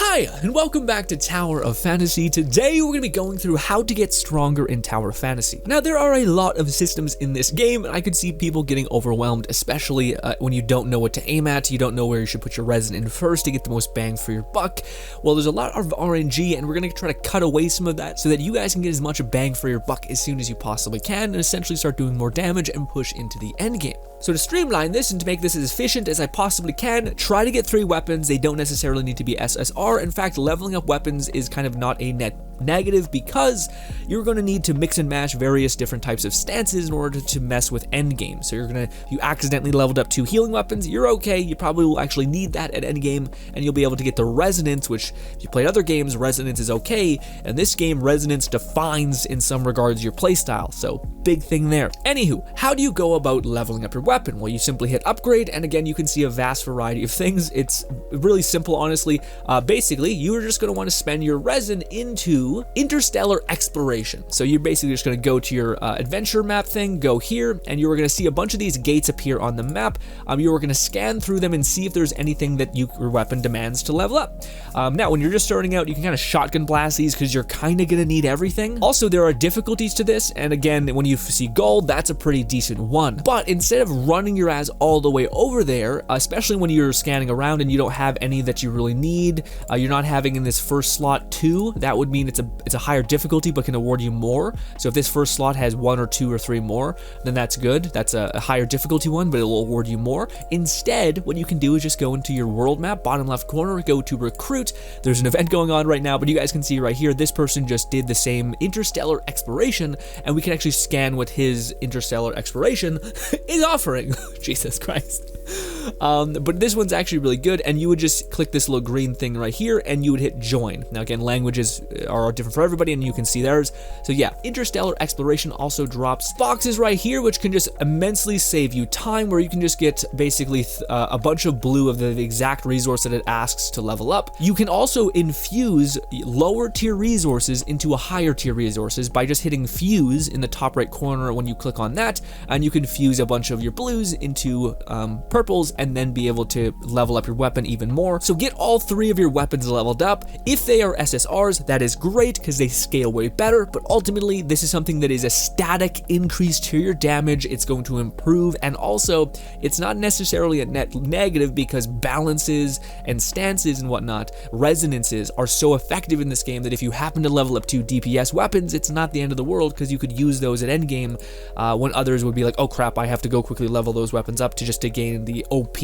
Hi, and welcome back to Tower of Fantasy. Today we're going to be going through how to get stronger in Tower of Fantasy. Now, there are a lot of systems in this game, and I could see people getting overwhelmed, especially when you don't know what to aim at, you don't know where you should put your resin in first to get the most bang for your buck. Well, there's a lot of RNG, and we're going to try to cut away some of that so that you guys can get as much bang for your buck as soon as you possibly can, and essentially start doing more damage and push into the end game. So to streamline this and to make this as efficient as I possibly can, try to get 3 weapons. They don't necessarily need to be SSR. In fact, leveling up weapons is kind of not a net negative because you're going to need to mix and match various different types of stances in order to mess with endgame. So you accidentally leveled up 2 healing weapons, you're okay, you probably will actually need that at endgame, and you'll be able to get the resonance, which if you played other games, resonance is okay, and this game, resonance defines in some regards your playstyle, so big thing there. Anywho, how do you go about leveling up your weapon? Well, you simply hit upgrade, and again, you can see a vast variety of things. It's really simple, honestly. Basically, you're just going to want to spend your resin into interstellar exploration. So you're basically just going to go to your adventure map thing, go here, and you're going to see a bunch of these gates appear on the map. You're going to scan through them and see if there's anything that your weapon demands to level up. Now, when you're just starting out, you can kind of shotgun blast these because you're kind of going to need everything. Also, there are difficulties to this, and again, when you see gold, that's a pretty decent one. But instead of running your ass all the way over there, especially when you're scanning around and you don't have any that you really need, you're not having in this first slot 2, that would mean it's a higher difficulty but can award you more. So if this first slot has 1 or 2 or 3 more, then that's good. That's a higher difficulty one, but it will award you more. Instead, what you can do is just go into your world map, bottom left corner, go to recruit. There's an event going on right now, but you guys can see right here, this person just did the same interstellar exploration, and we can actually scan what his interstellar exploration is offering. Jesus Christ. But this one's actually really good, and you would just click this little green thing right here, and you would hit join. Now again, languages are different for everybody, and you can see theirs. So yeah, interstellar exploration also drops boxes right here, which can just immensely save you time, where you can just get basically a bunch of blue of the exact resource that it asks to level up. You can also infuse lower tier resources into a higher tier resources by just hitting fuse in the top right corner when you click on that, and you can fuse a bunch of your blues into purples and then be able to level up your weapon even more. So get all 3 of your weapons leveled up. If they are SSRs, that is great because they scale way better, but ultimately this is something that is a static increase to your damage. It's going to improve, and also it's not necessarily a net negative because balances and stances and whatnot, resonances are so effective in this game that if you happen to level up 2 DPS weapons, it's not the end of the world because you could use those at endgame when others would be like, oh crap, I have to go quickly level those weapons up to gain the OP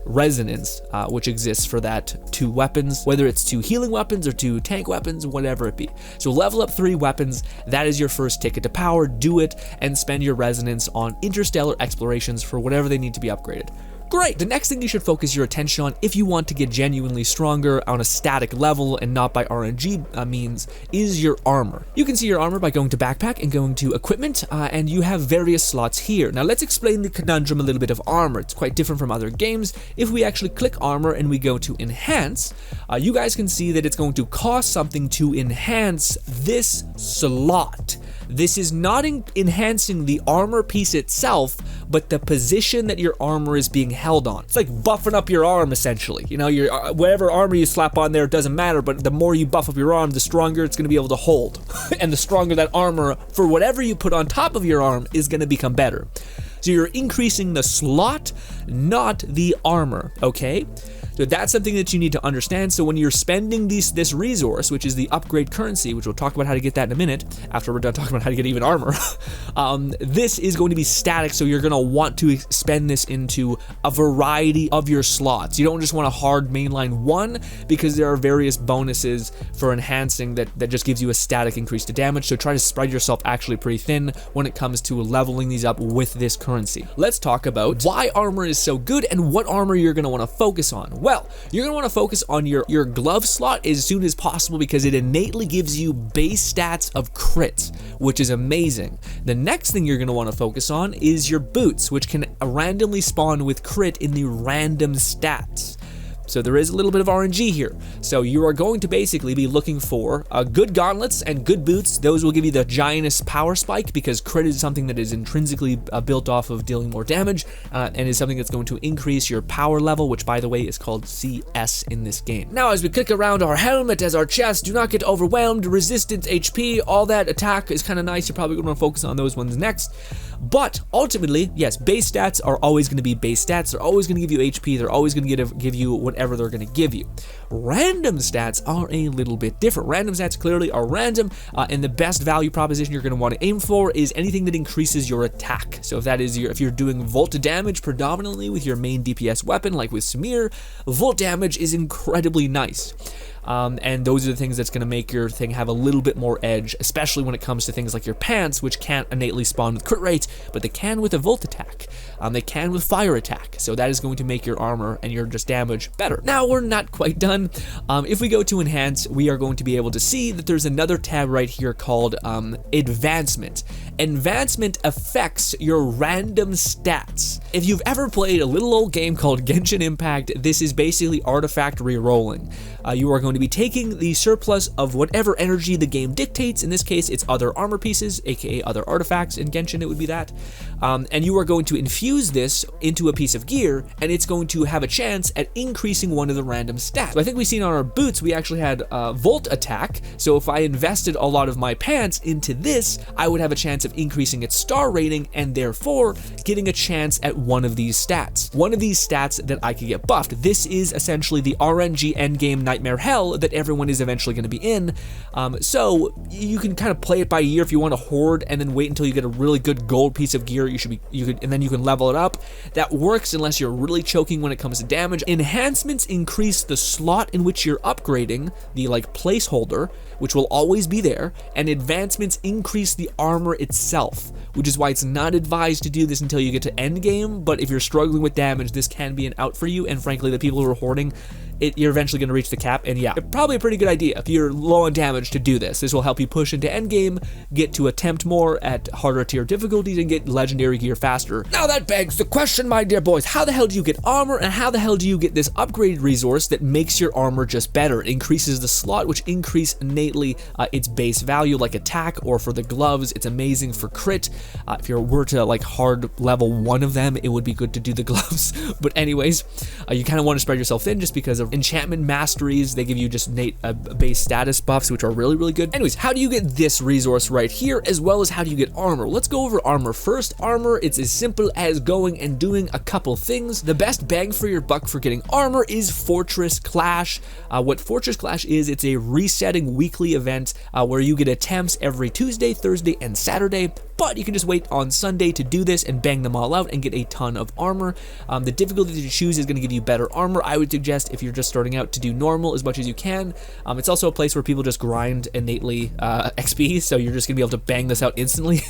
resonance, which exists for that 2 weapons, whether it's 2 healing weapons or 2 tank weapons, whatever it be. So level up 3 weapons, that is your first ticket to power. Do it and spend your resonance on interstellar explorations for whatever they need to be upgraded. Great. The next thing you should focus your attention on if you want to get genuinely stronger on a static level and not by RNG means is your armor. You can see your armor by going to backpack and going to equipment, and you have various slots here. Now let's explain the conundrum a little bit of armor. It's quite different from other games. If we actually click armor and we go to enhance, you guys can see that it's going to cost something to enhance this slot. This is not enhancing the armor piece itself, but the position that your armor is being held on. It's like buffing up your arm, essentially. You know, your whatever armor you slap on there doesn't matter, but the more you buff up your arm, the stronger it's going to be able to hold. And the stronger that armor for whatever you put on top of your arm is going to become better. So you're increasing the slot, not the armor, okay? So that's something that you need to understand. So when you're spending this resource, which is the upgrade currency, which we'll talk about how to get that in a minute after we're done talking about how to get even armor, this is going to be static, so you're going to want to spend this into a variety of your slots. You don't just want a hard mainline one because there are various bonuses for enhancing that just gives you a static increase to damage, so try to spread yourself actually pretty thin when it comes to leveling these up with this currency. Let's talk about why armor is so good and what armor you're going to want to focus on. Well, you're going to want to focus on your glove slot as soon as possible because it innately gives you base stats of crits, which is amazing. The next thing you're going to want to focus on is your boots, which can randomly spawn with crit in the random stats. So there is a little bit of RNG here. So you are going to basically be looking for good gauntlets and good boots. Those will give you the giantest power spike, because crit is something that is intrinsically built off of dealing more damage, and is something that's going to increase your power level, which by the way is called CS in this game. Now as we click around our helmet as our chest, do not get overwhelmed. Resistance, HP, all that attack is kind of nice. You're probably going to focus on those ones next. But ultimately, yes, base stats are always going to be base stats. They're always going to give you HP. They're always going to give you whatever they're going to give you. Random stats are a little bit different. Random stats clearly are random, and the best value proposition you're going to want to aim for is anything that increases your attack. So if you're doing volt damage predominantly with your main DPS weapon, like with Samir, volt damage is incredibly nice. And those are the things that's going to make your thing have a little bit more edge, especially when it comes to things like your pants, which can't innately spawn with crit rate, but they can with a volt attack. They can with fire attack, so that is going to make your armor and your just damage better. Now, we're not quite done. If we go to enhance, we are going to be able to see that there's another tab right here called advancement. Advancement affects your random stats. If you've ever played a little old game called Genshin Impact, this is basically artifact rerolling. You are going to be taking the surplus of whatever energy the game dictates. In this case, it's other armor pieces, aka other artifacts. In Genshin, it would be that. And you are going to infuse this into a piece of gear, and it's going to have a chance at increasing one of the random stats. So I think we've seen on our boots, we actually had volt attack. So if I invested a lot of my pants into this, I would have a chance of increasing its star rating, and therefore getting a chance at one of these stats. One of these stats that I could get buffed. This is essentially the RNG endgame nightmare hell that everyone is eventually going to be in. So you can kind of play it by ear if you want to hoard and then wait until you get a really good gold piece of gear. And then you can level it up. That works unless you're really choking when it comes to damage. Enhancements increase the slot in which you're upgrading, the placeholder, which will always be there, and advancements increase the armor itself, which is why it's not advised to do this until you get to end game. But if you're struggling with damage, this can be an out for you, and frankly, the people who are hoarding, you're eventually going to reach the cap, and yeah, probably a pretty good idea if you're low on damage to do this. This will help you push into endgame, get to attempt more at harder tier difficulties, and get legendary gear faster. Now that begs the question, my dear boys, how the hell do you get armor, and how the hell do you get this upgraded resource that makes your armor just better? It increases the slot, which increase innately its base value, like attack, or for the gloves, it's amazing for crit. If you were to hard level one of them, it would be good to do the gloves. But anyways, you kind of want to spread yourself thin just because of enchantment masteries. They give you just innate base status buffs, which are really, really good. Anyways, how do you get this resource right here, as well as how do you get armor? Let's go over armor first. Armor, it's as simple as going and doing a couple things. The best bang for your buck for getting armor is Fortress Clash. What Fortress Clash is, it's a resetting weekly event where you get attempts every Tuesday, Thursday, and Saturday. But you can just wait on Sunday to do this and bang them all out and get a ton of armor. The difficulty that you choose is going to give you better armor. I would suggest, if you're just starting out, to do normal as much as you can. It's also a place where people just grind innately XP, so you're just going to be able to bang this out instantly.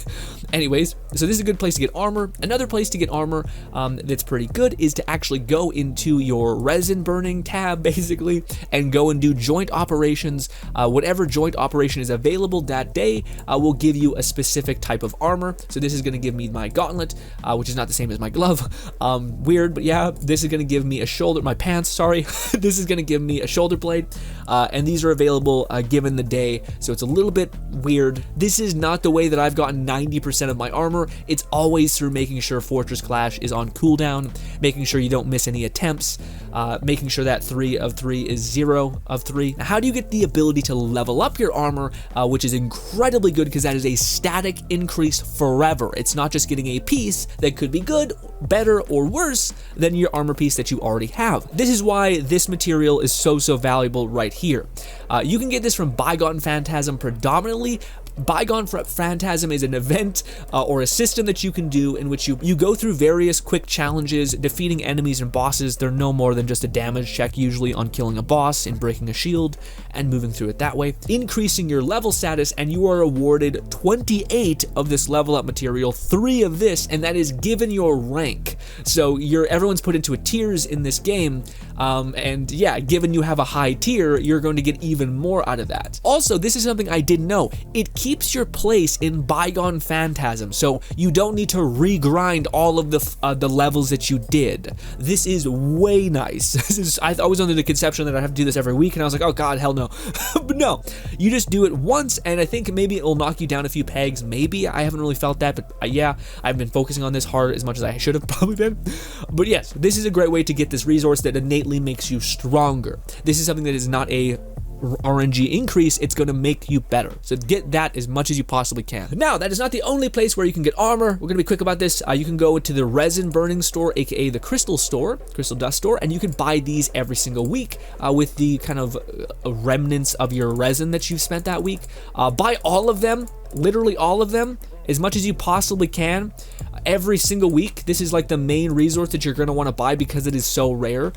Anyways, so this is a good place to get armor. Another place to get armor that's pretty good is to actually go into your resin burning tab, basically, and go and do joint operations. Whatever joint operation is available that day will give you a specific type of armor. So this is going to give me my gauntlet, which is not the same as my glove. Weird, but yeah, this is going to give me a shoulder, my pants, sorry. This is going to give me a shoulder blade, and these are available given the day, so it's a little bit weird. This is not the way that I've gotten 90% of my armor. It's always through making sure Fortress Clash is on cooldown, making sure you don't miss any attempts, making sure that 3 of 3 is 0 of 3. Now, how do you get the ability to level up your armor, which is incredibly good because that is a static increase forever. It's not just getting a piece that could be good, better, or worse than your armor piece that you already have. This is why this material is so valuable right here. You can get this from Bygone Phantasm predominantly. Bygone Phantasm is an event or a system that you can do in which you go through various quick challenges, defeating enemies and bosses. They're no more than just a damage check, usually on killing a boss and breaking a shield and moving through it that way, increasing your level status, and you are awarded 28 of this level up material, 3 of this, and that is given your rank. So everyone's put into a tiers in this game, And yeah, given you have a high tier, you're going to get even more out of that. Also, this is something I didn't know. It keeps your place in Bygone Phantasm, so you don't need to regrind all of the levels that you did. This is way nice. I was under the conception that I have to do this every week, and I was like, oh god, hell no. But no, you just do it once, and I think maybe it'll knock you down a few pegs. Maybe. I haven't really felt that, but yeah, I've been focusing on this hard as much as I should have probably been. But yes, this is a great way to get this resource that innately makes you stronger. This is something that is not a RNG increase, it's going to make you better. So get that as much as you possibly can. Now, that is not the only place where you can get armor. We're going to be quick about this. You can go to the resin burning store, aka the crystal store, crystal dust store, and you can buy these every single week with the kind of remnants of your resin that you've spent that week. Buy all of them, literally all of them, as much as you possibly can. Every single week. This is like the main resource that you're going to want to buy because it is so rare.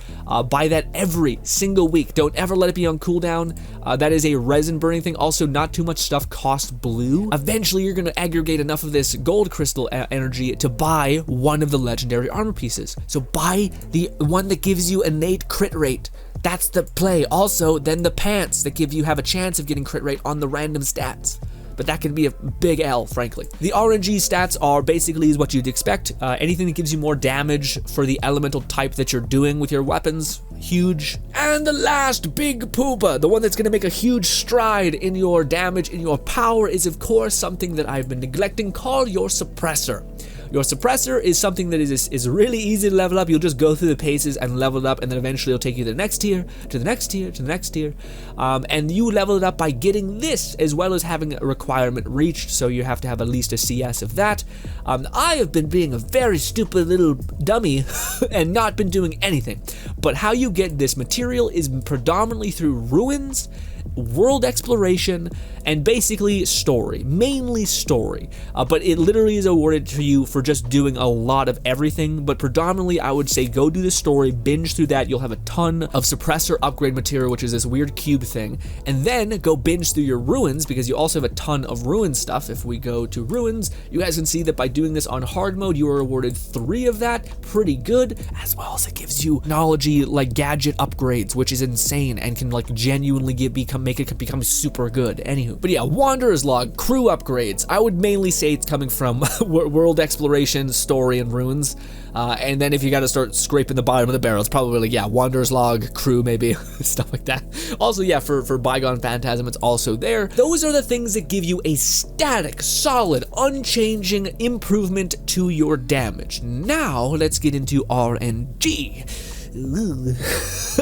Buy that every single week. Don't ever let it be on cooldown. That is a resin burning thing. Also, not too much stuff costs blue. Eventually, you're going to aggregate enough of this gold crystal energy to buy one of the legendary armor pieces. So buy the one that gives you innate crit rate. That's the play. Also, then the pants that have a chance of getting crit rate on the random stats. But that can be a big L, frankly. The RNG stats are basically what you'd expect. Anything that gives you more damage for the elemental type that you're doing with your weapons, huge. And the last big poopa, the one that's gonna make a huge stride in your damage, in your power, is of course something that I've been neglecting, called your suppressor. Your suppressor is something that is really easy to level up. You'll just go through the paces and level it up, and then eventually it'll take you to the next tier, to the next tier, to the next tier. And you level it up by getting this, as well as having a requirement reached, so you have to have at least a CS of that. I have been being a very stupid little dummy and not been doing anything. But how you get this material is predominantly through ruins, world exploration, and basically story, mainly story, but it literally is awarded to you for just doing a lot of everything. But predominantly I would say go do the story, binge through that. You'll have a ton of suppressor upgrade material, which is this weird cube thing, and then go binge through your ruins, because you also have a ton of ruin stuff. If we go to ruins, you guys can see that by doing this on hard mode, you are awarded 3 of that, pretty good, as well as it gives you knowledge-y, like gadget upgrades, which is insane and can like genuinely make it become super good. Anywho, but yeah, Wanderer's Log, crew upgrades. I would mainly say it's coming from world exploration, story, and ruins. And then if you got to start scraping the bottom of the barrel, it's probably like, yeah, Wanderer's Log, crew, maybe, stuff like that. Also, yeah, for Bygone Phantasm, it's also there. Those are the things that give you a static, solid, unchanging improvement to your damage. Now, let's get into RNG.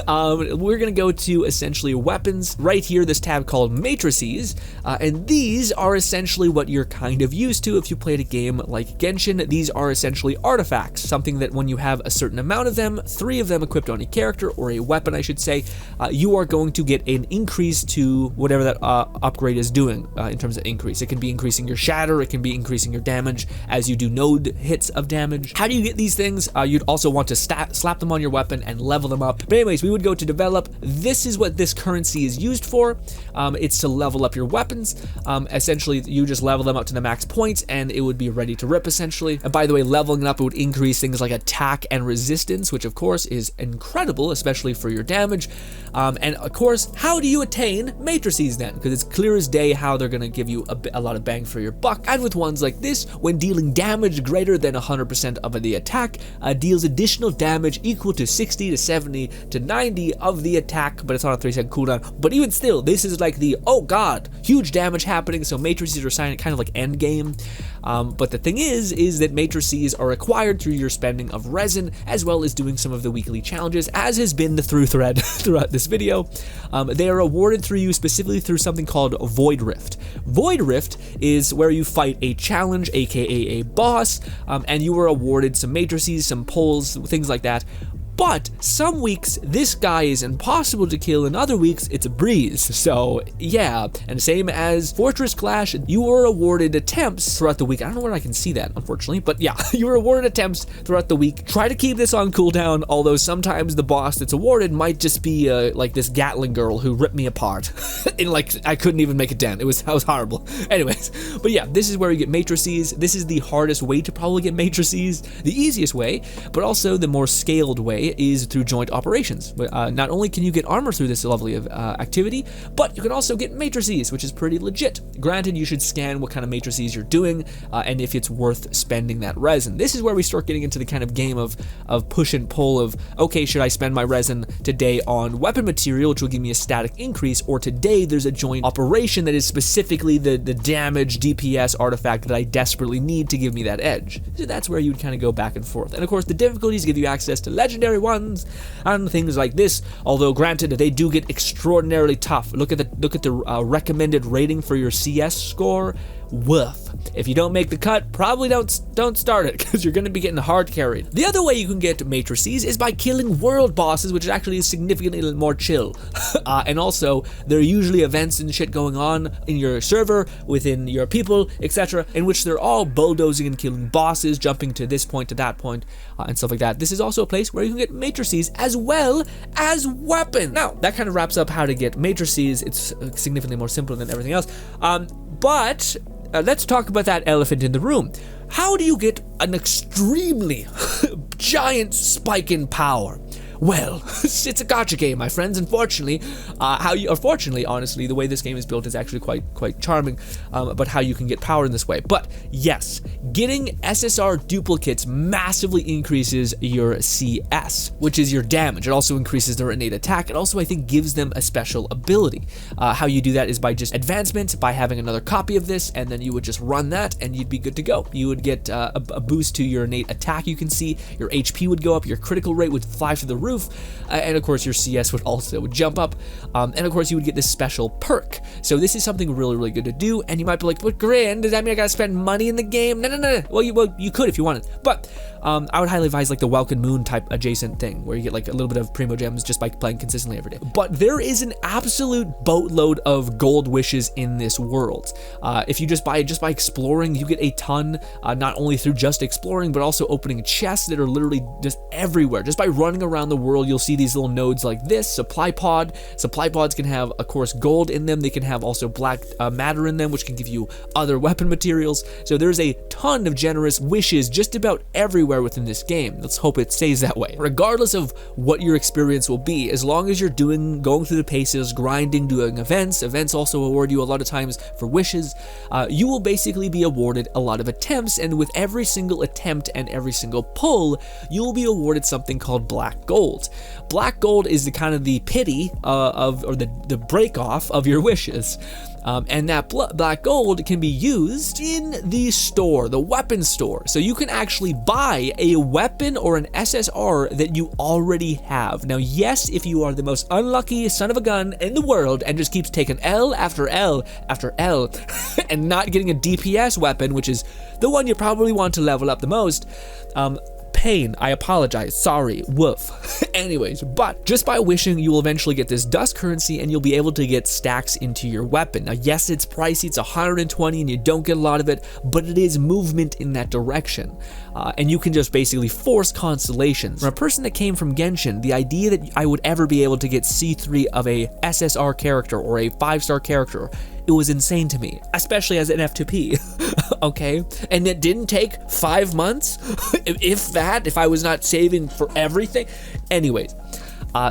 We're gonna go to essentially weapons. Right here, this tab called Matrices, and these are essentially what you're kind of used to if you played a game like Genshin. These are essentially artifacts, something that when you have a certain amount of them, 3 of them equipped on a character, or a weapon I should say, you are going to get an increase to whatever that upgrade is doing in terms of increase. It can be increasing your shatter, it can be increasing your damage as you do node hits of damage. How do you get these things? You'd also want to slap them on your weapon and level them up. But anyways, we would go to develop. This is what this currency is used for. It's to level up your weapons. Essentially, you just level them up to the max points and it would be ready to rip, essentially. And by the way, leveling it up, it would increase things like attack and resistance, which of course is incredible, especially for your damage. And of course, how do you attain matrices then? Because it's clear as day how they're going to give you a lot of bang for your buck. And with ones like this, when dealing damage greater than 100% of the attack, deals additional damage equal to 60 to 70 to 90 of the attack, but it's on a 3-second cooldown. But even still, this is like the, oh god, huge damage happening, so matrices are kind of like end game. But the thing is that matrices are acquired through your spending of resin, as well as doing some of the weekly challenges, as has been the through thread throughout this video. They are awarded through you specifically through something called Void Rift. Void Rift is where you fight a challenge, aka a boss, and you are awarded some matrices, some pulls, things like that. But some weeks, this guy is impossible to kill, and other weeks, it's a breeze. So, yeah. And same as Fortress Clash, you were awarded attempts throughout the week. I don't know where I can see that, unfortunately. But yeah, you were awarded attempts throughout the week. Try to keep this on cooldown, although sometimes the boss that's awarded might just be like this Gatling girl who ripped me apart. And like, I couldn't even make a dent. It was horrible. Anyways, but yeah, this is where you get matrices. This is the hardest way to probably get matrices. The easiest way, but also the more scaled way. way is through joint operations. Not only can you get armor through this lovely activity, but you can also get matrices, which is pretty legit. Granted, you should scan what kind of matrices you're doing and if it's worth spending that resin. This is where we start getting into the kind of game of push and pull of, okay, should I spend my resin today on weapon material, which will give me a static increase, or today there's a joint operation that is specifically the damage DPS artifact that I desperately need to give me that edge. So that's where you would kind of go back and forth. And of course, the difficulties give you access to legendary ones and things like this, although granted, they do get extraordinarily tough. Look at the recommended rating for your CS score. Woof. If you don't make the cut, probably don't start it, because you're going to be getting hard carried. The other way you can get matrices is by killing world bosses, which actually is significantly more chill. And also, there are usually events and shit going on in your server, within your people, etc., in which they're all bulldozing and killing bosses, jumping to this point to that point, and stuff like that. This is also a place where you can get matrices as well as weapons. Now, that kind of wraps up how to get matrices. It's significantly more simple than everything else. But let's talk about that elephant in the room. How do you get an extremely giant spike in power? Well, it's a gacha game, my friends. Unfortunately, fortunately, honestly, the way this game is built is actually quite charming. But how you can get power in this way. But yes, getting SSR duplicates massively increases your CS, which is your damage. It also increases their innate attack. It also, I think, gives them a special ability. How you do that is by just advancement, by having another copy of this, and then you would just run that, and you'd be good to go. You would get a boost to your innate attack. You can see your HP would go up, your critical rate would fly through the roof, and of course your CS would also jump up, and of course you would get this special perk. So this is something really good to do, and you might be like, but Grin, does that mean I gotta spend money in the game? No. Well, you could if you wanted, but I would highly advise like the Welkin Moon type adjacent thing, where you get like a little bit of primo gems just by playing consistently every day. But there is an absolute boatload of gold wishes in this world. If you just by exploring, you get a ton, not only through just exploring, but also opening chests that are literally just everywhere. Just by running around the world, you'll see these little nodes like this, supply pod. Supply pods can have, of course, gold in them. They can have also black matter in them, which can give you other weapon materials. So there's a ton of generous wishes just about everywhere within this game. Let's hope it stays that way. Regardless of what your experience will be, as long as you're going through the paces, grinding, doing events also award you a lot of times for wishes, you will basically be awarded a lot of attempts, and with every single attempt and every single pull, you will be awarded something called black gold. Black gold is the kind of the pity or the break off of your wishes. And that black gold can be used in the store, the weapon store. So you can actually buy a weapon or an SSR that you already have. Now, yes, if you are the most unlucky son of a gun in the world and just keeps taking L after L after L and not getting a DPS weapon, which is the one you probably want to level up the most, pain, I apologize, sorry, woof. Anyways, but just by wishing, you will eventually get this dust currency and you'll be able to get stacks into your weapon. Now, yes, it's pricey, it's 120 and you don't get a lot of it, but it is movement in that direction. And you can just basically force constellations. For a person that came from Genshin, the idea that I would ever be able to get C3 of a SSR character or a 5-star character, it was insane to me, especially as an F2P, okay? And it didn't take 5 months, if that, if I was not saving for everything. Anyways,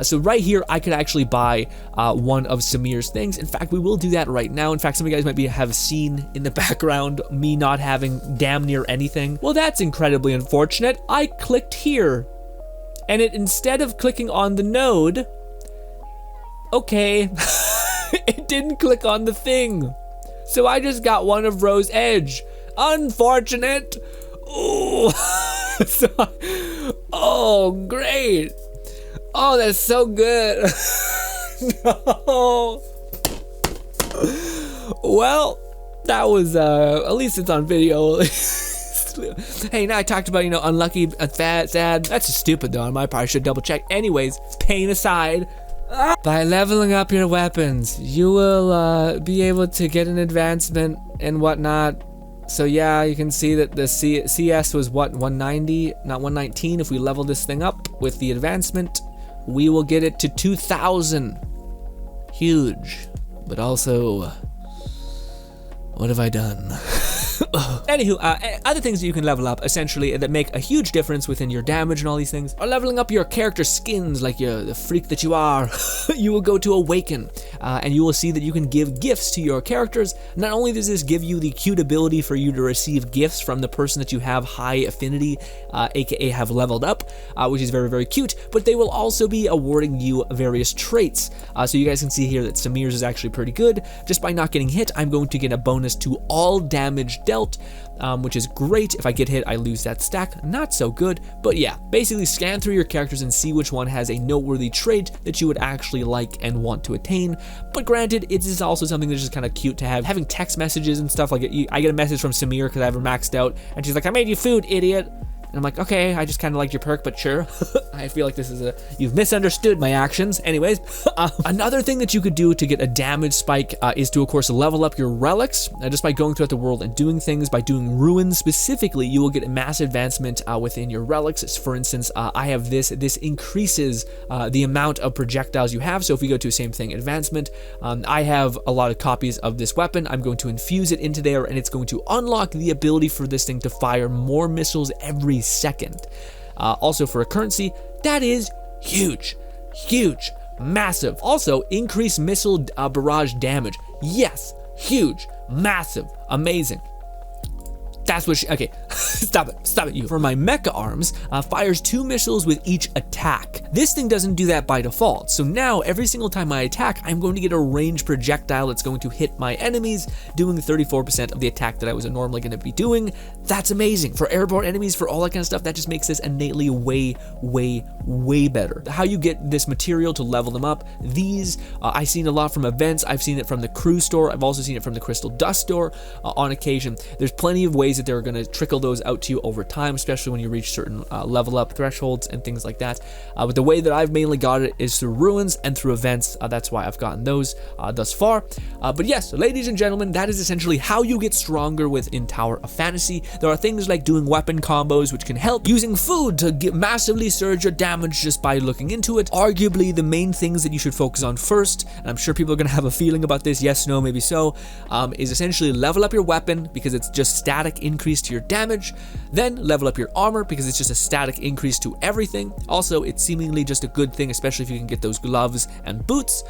so right here, I could actually buy one of Samir's things. In fact, we will do that right now. In fact, some of you guys might have seen in the background me not having damn near anything. Well, that's incredibly unfortunate. I clicked here, and it, instead of clicking on the node, okay, it didn't click on the thing. So I just got one of Rose Edge. Unfortunate. Ooh. Oh, great. Oh, that's so good. No. Well, that was, at least it's on video. Hey, now I talked about, unlucky, sad. That's just stupid, though. On my part, I should double check. Anyways, pain aside, by leveling up your weapons, you will be able to get an advancement and whatnot. So yeah, you can see that the CS was what, 190, not 119. If we level this thing up with the advancement, we will get it to 2,000. Huge. But also, what have I done? Anywho, other things that you can level up, essentially, that make a huge difference within your damage and all these things, are leveling up your character skins, like the freak that you are. You will go to Awaken, and you will see that you can give gifts to your characters. Not only does this give you the cute ability for you to receive gifts from the person that you have high affinity, aka have leveled up, which is very, very cute, but they will also be awarding you various traits. So you guys can see here that Samir's is actually pretty good. Just by not getting hit, I'm going to get a bonus to all damage dealt, which is great. If I get hit, I lose that stack. Not so good, but yeah, basically scan through your characters and see which one has a noteworthy trait that you would actually like and want to attain. But granted, it is also something that's just kind of cute to have. Having text messages and stuff, like I get a message from Samir because I have her maxed out, and she's like, "I made you food, idiot." And I'm like, okay, I just kind of liked your perk, but sure. I feel like this is you've misunderstood my actions. Anyways, another thing that you could do to get a damage spike is to, of course, level up your relics. Just by going throughout the world and doing things, by doing ruins specifically, you will get a massive advancement within your relics. For instance, I have this increases the amount of projectiles you have. So if we go to same thing, advancement, I have a lot of copies of this weapon. I'm going to infuse it into there, and it's going to unlock the ability for this thing to fire more missiles every second. Also for a currency, that is huge, massive. Also, increased missile barrage damage. Yes, huge, massive, amazing. That's what okay, stop it, you. For my mecha arms, fires 2 missiles with each attack. This thing doesn't do that by default, so now every single time I attack, I'm going to get a ranged projectile that's going to hit my enemies, doing 34% of the attack that I was normally going to be doing. That's amazing. For airborne enemies, for all that kind of stuff, that just makes this innately way better. How you get this material to level them up, these, I've seen a lot from events, I've seen it from the crew store, I've also seen it from the crystal dust store on occasion. There's plenty of ways that they're going to trickle those out to you over time, especially when you reach certain level up thresholds and things like that. But the way that I've mainly got it is through ruins and through events. That's why I've gotten those thus far. But yes, ladies and gentlemen, that is essentially how you get stronger within Tower of Fantasy. There are things like doing weapon combos, which can help, using food to massively surge your damage just by looking into it. Arguably, the main things that you should focus on first, and I'm sure people are going to have a feeling about this, yes, no, maybe so, is essentially level up your weapon, because it's just static increase to your damage. Then level up your armor, because it's just a static increase to everything. Also, it's seemingly just a good thing, especially if you can get those gloves and boots.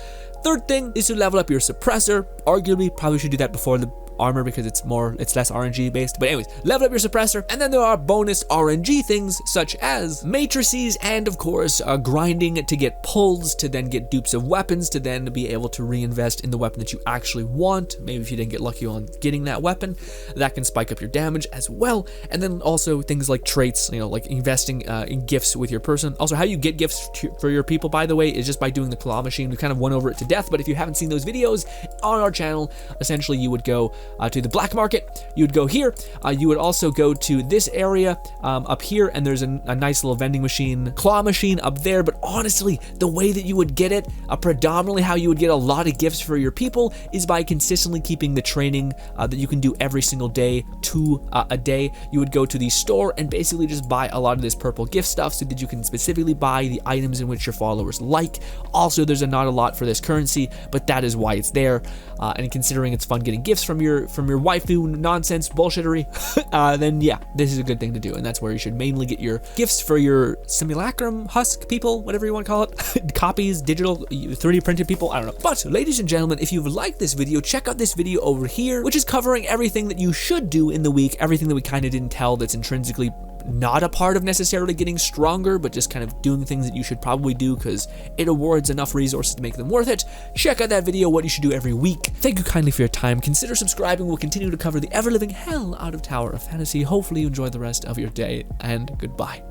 Third thing is to level up your suppressor. Arguably, probably should do that before the armor, because it's less RNG based. But anyways, level up your suppressor, and then there are bonus RNG things such as matrices, and of course grinding to get pulls, to then get dupes of weapons, to then be able to reinvest in the weapon that you actually want. Maybe if you didn't get lucky on getting that weapon, that can spike up your damage as well. And then also things like traits, like investing in gifts with your person. Also, how you get gifts for your people, by the way, is just by doing the claw machine. We kind of went over it to death, but if you haven't seen those videos on our channel, essentially you would go to the black market, you would go here, you would also go to this area up here, and there's a nice little vending machine, claw machine up there. But honestly, the way that you would get it, predominantly how you would get a lot of gifts for your people, is by consistently keeping the training that you can do every single day to a day. You would go to the store and basically just buy a lot of this purple gift stuff, so that you can specifically buy the items in which your followers like. Also, there's not a lot for this currency, but that is why it's there. And considering it's fun getting gifts from your waifu nonsense bullshittery, then yeah, this is a good thing to do, and that's where you should mainly get your gifts for your simulacrum husk people, whatever you want to call it, copies, digital 3D printed people, I don't know. But ladies and gentlemen, if you've liked this video, check out this video over here, which is covering everything that you should do in the week, everything that we kind of didn't tell that's intrinsically not a part of necessarily getting stronger, but just kind of doing things that you should probably do because it awards enough resources to make them worth it. Check out that video, what you should do every week. Thank you kindly for your time. Consider subscribing. We'll continue to cover the ever-living hell out of Tower of Fantasy. Hopefully you enjoy the rest of your day, and goodbye.